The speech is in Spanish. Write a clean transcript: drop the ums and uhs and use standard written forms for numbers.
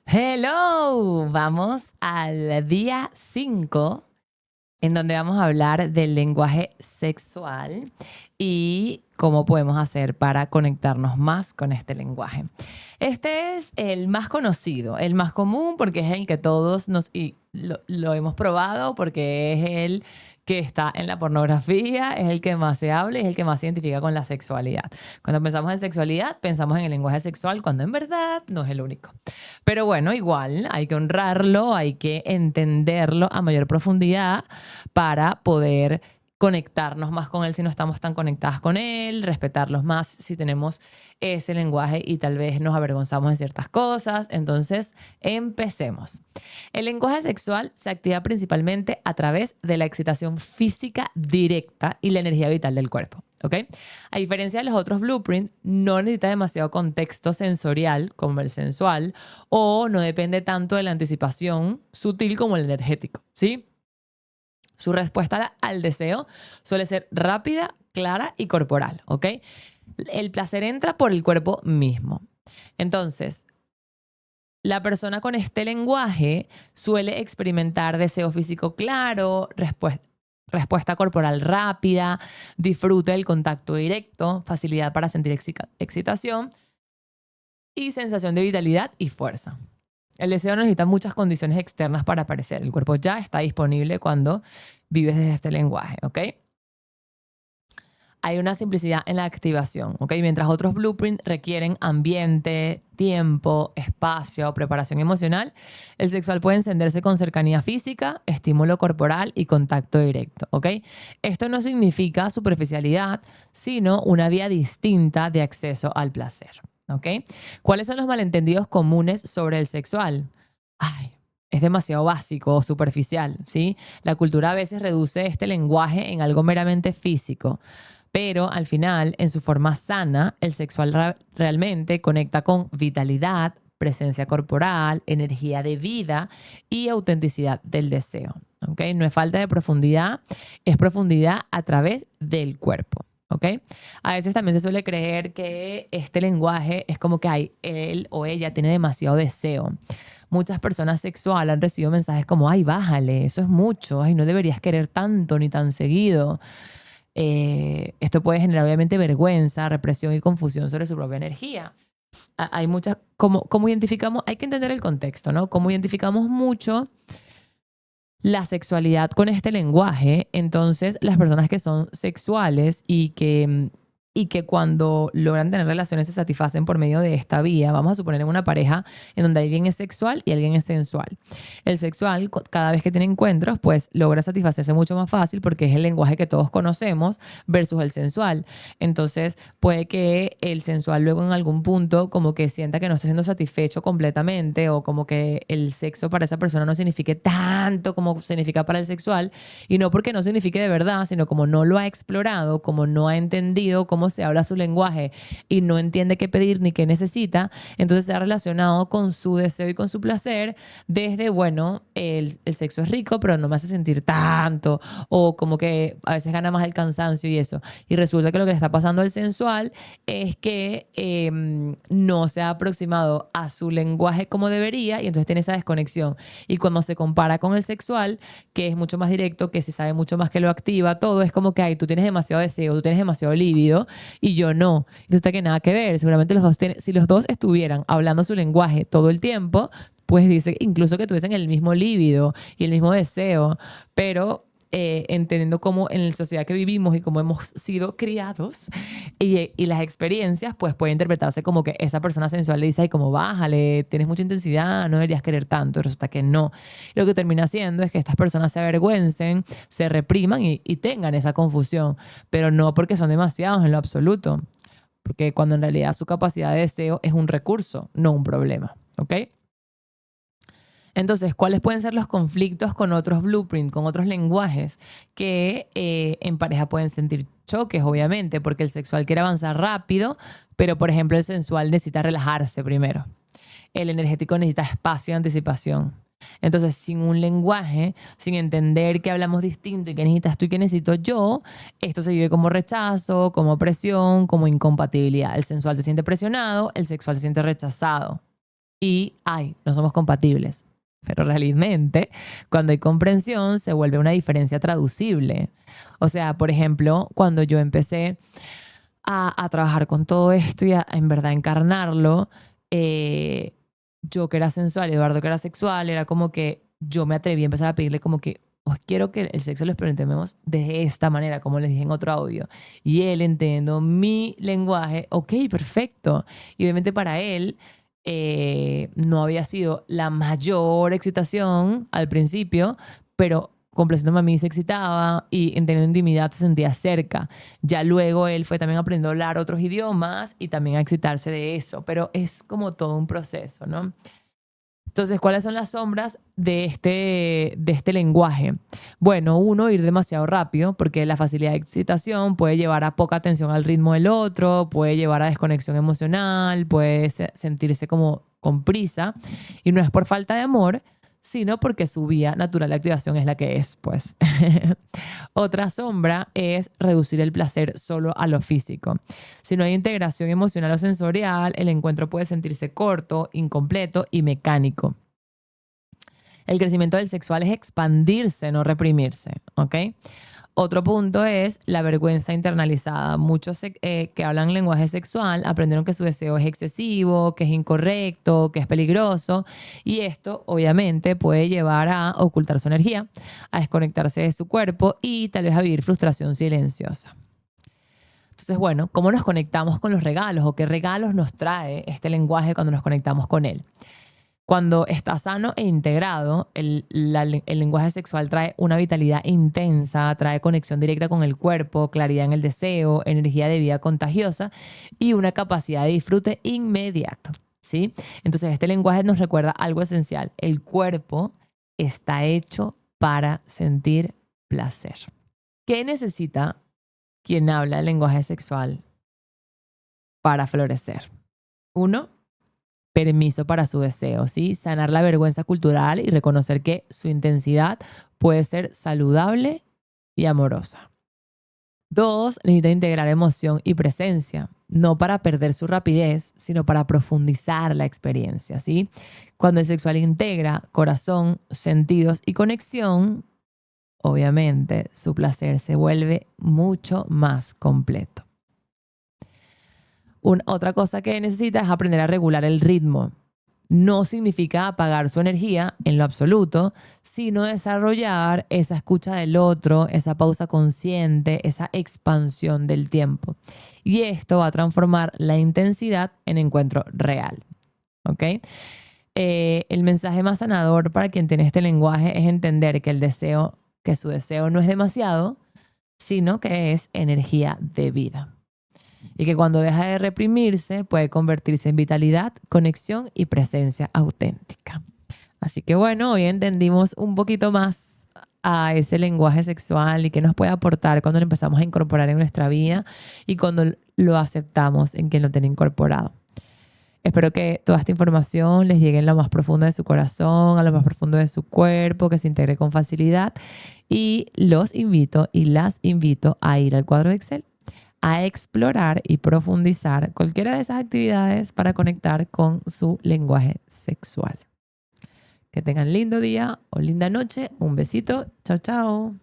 Hello, vamos al día 5, en donde vamos a hablar del lenguaje sexual y cómo podemos hacer para conectarnos más con este lenguaje. Este es el más conocido, el más común, porque es el que todos lo hemos probado, porque es el que está en la pornografía, es el que más se habla y es el que más se identifica con la sexualidad. Cuando pensamos en sexualidad, pensamos en el lenguaje sexual, cuando en verdad no es el único. Pero bueno, igual hay que honrarlo, hay que entenderlo a mayor profundidad para poder conectarnos más con él si no estamos tan conectadas con él, respetarlos más si tenemos ese lenguaje y tal vez nos avergonzamos de ciertas cosas. Entonces, empecemos. El lenguaje sexual se activa principalmente a través de la excitación física directa y la energía vital del cuerpo. ¿Ok? A diferencia de los otros blueprints, no necesita demasiado contexto sensorial como el sensual o no depende tanto de la anticipación sutil como el energético, ¿sí? Su respuesta al deseo suele ser rápida, clara y corporal, ¿ok? El placer entra por el cuerpo mismo. Entonces, la persona con este lenguaje suele experimentar deseo físico claro, respuesta corporal rápida, disfrute del contacto directo, facilidad para sentir excitación y sensación de vitalidad y fuerza. El deseo no necesita muchas condiciones externas para aparecer. El cuerpo ya está disponible cuando vives desde este lenguaje, ¿ok? Hay una simplicidad en la activación, ¿ok? Mientras otros blueprints requieren ambiente, tiempo, espacio, preparación emocional, el sexual puede encenderse con cercanía física, estímulo corporal y contacto directo, ¿ok? Esto no significa superficialidad, sino una vía distinta de acceso al placer, ¿ok? ¿Cuáles son los malentendidos comunes sobre el sexual? Ay, es demasiado básico o superficial, ¿sí? La cultura a veces reduce este lenguaje en algo meramente físico, pero al final, en su forma sana, el sexual realmente conecta con vitalidad, presencia corporal, energía de vida y autenticidad del deseo. ¿Okay? No es falta de profundidad, es profundidad a través del cuerpo. ¿Okay? A veces también se suele creer que este lenguaje es como que él o ella tiene demasiado deseo. Muchas personas sexuales han recibido mensajes como, ay, bájale, eso es mucho, ay, no deberías querer tanto ni tan seguido. Esto puede generar obviamente vergüenza, represión y confusión sobre su propia energía. Hay muchas, ¿cómo identificamos? Hay que entender el contexto, ¿no? Cómo identificamos mucho la sexualidad con este lenguaje. Entonces, las personas que son sexuales y que cuando logran tener relaciones se satisfacen por medio de esta vía. Vamos a suponer en una pareja en donde alguien es sexual y alguien es sensual. El sexual, cada vez que tiene encuentros, pues logra satisfacerse mucho más fácil porque es el lenguaje que todos conocemos versus el sensual. Entonces, puede que el sensual luego en algún punto como que sienta que no está siendo satisfecho completamente o como que el sexo para esa persona no signifique tanto como significa para el sexual, y no porque no signifique de verdad, sino como no lo ha explorado, como no ha entendido cómo se habla su lenguaje y no entiende qué pedir ni qué necesita, entonces se ha relacionado con su deseo y con su placer desde, bueno, el sexo es rico, pero no me hace sentir tanto, o como que a veces gana más el cansancio y eso. Y resulta que lo que le está pasando al sensual es que no se ha aproximado a su lenguaje como debería y entonces tiene esa desconexión. Y cuando se compara con el sexual, que es mucho más directo, que se sabe mucho más que lo activa, todo es como que, ay, tú tienes demasiado deseo, tú tienes demasiado líbido y yo no. Y resulta que nada que ver. Seguramente si los dos estuvieran hablando su lenguaje todo el tiempo, pues dice incluso que tuviesen el mismo líbido y el mismo deseo, pero entendiendo cómo en la sociedad que vivimos y cómo hemos sido criados y las experiencias, pues puede interpretarse como que esa persona sensual le dice, ay, como bájale, tienes mucha intensidad, no deberías querer tanto, y resulta que no. Lo que termina haciendo es que estas personas se avergüencen, se repriman y tengan esa confusión, pero no porque son demasiados en lo absoluto, porque cuando en realidad su capacidad de deseo es un recurso, no un problema, ¿ok? Entonces, ¿cuáles pueden ser los conflictos con otros blueprints, con otros lenguajes que en pareja pueden sentir choques, obviamente, porque el sexual quiere avanzar rápido, pero por ejemplo el sensual necesita relajarse primero. El energético necesita espacio y anticipación. Entonces, sin un lenguaje, sin entender que hablamos distinto y que necesitas tú y que necesito yo, esto se vive como rechazo, como presión, como incompatibilidad. El sensual se siente presionado, el sexual se siente rechazado. y, ay, no somos compatibles. Pero realmente, cuando hay comprensión, se vuelve una diferencia traducible. O sea, por ejemplo, cuando yo empecé a trabajar con todo esto y a en verdad encarnarlo, yo que era sensual, Eduardo que era sexual, era como que yo me atreví a empezar a pedirle como que, "Oh, quiero que el sexo lo experimentemos de esta manera, como les dije en otro audio". Y él, entendiendo mi lenguaje, ok, perfecto. Y obviamente para él no había sido la mayor excitación al principio, pero complaciéndome a mí se excitaba y en teniendo intimidad se sentía cerca. Ya luego él fue también aprendiendo a hablar otros idiomas y también a excitarse de eso, pero es como todo un proceso, ¿no? Entonces, ¿cuáles son las sombras de este lenguaje? Bueno, uno, ir demasiado rápido, porque la facilidad de excitación puede llevar a poca atención al ritmo del otro, puede llevar a desconexión emocional, puede sentirse como con prisa, y no es por falta de amor, sino porque su vía natural de activación es la que es, pues. Otra sombra es reducir el placer solo a lo físico. Si no hay integración emocional o sensorial, el encuentro puede sentirse corto, incompleto y mecánico. El crecimiento del sexual es expandirse, no reprimirse, ¿ok? Otro punto es la vergüenza internalizada. Muchos que hablan lenguaje sexual aprendieron que su deseo es excesivo, que es incorrecto, que es peligroso, y esto obviamente puede llevar a ocultar su energía, a desconectarse de su cuerpo y tal vez a vivir frustración silenciosa. Entonces, bueno, ¿cómo nos conectamos con los regalos o qué regalos nos trae este lenguaje cuando nos conectamos con él? Cuando está sano e integrado, el lenguaje sexual trae una vitalidad intensa, trae conexión directa con el cuerpo, claridad en el deseo, energía de vida contagiosa y una capacidad de disfrute inmediato, ¿sí? Entonces, este lenguaje nos recuerda algo esencial. El cuerpo está hecho para sentir placer. ¿Qué necesita quien habla el lenguaje sexual para florecer? Uno, permiso para su deseo, ¿sí? Sanar la vergüenza cultural y reconocer que su intensidad puede ser saludable y amorosa. Dos, necesita integrar emoción y presencia, no para perder su rapidez, sino para profundizar la experiencia, ¿sí? Cuando el sexual integra corazón, sentidos y conexión, obviamente su placer se vuelve mucho más completo. Otra cosa que necesita es aprender a regular el ritmo. No significa apagar su energía en lo absoluto, sino desarrollar esa escucha del otro, esa pausa consciente, esa expansión del tiempo. Y esto va a transformar la intensidad en encuentro real. ¿Ok? El mensaje más sanador para quien tiene este lenguaje es entender que su deseo no es demasiado, sino que es energía de vida. Y que cuando deja de reprimirse puede convertirse en vitalidad, conexión y presencia auténtica. Así que bueno, hoy entendimos un poquito más a ese lenguaje sexual y qué nos puede aportar cuando lo empezamos a incorporar en nuestra vida y cuando lo aceptamos en quien lo tiene incorporado. Espero que toda esta información les llegue en lo más profundo de su corazón, a lo más profundo de su cuerpo, que se integre con facilidad. Y los invito y las invito a ir al cuadro de Excel, a explorar y profundizar cualquiera de esas actividades para conectar con su lenguaje sexual. Que tengan lindo día o linda noche. Un besito. Chao, chao.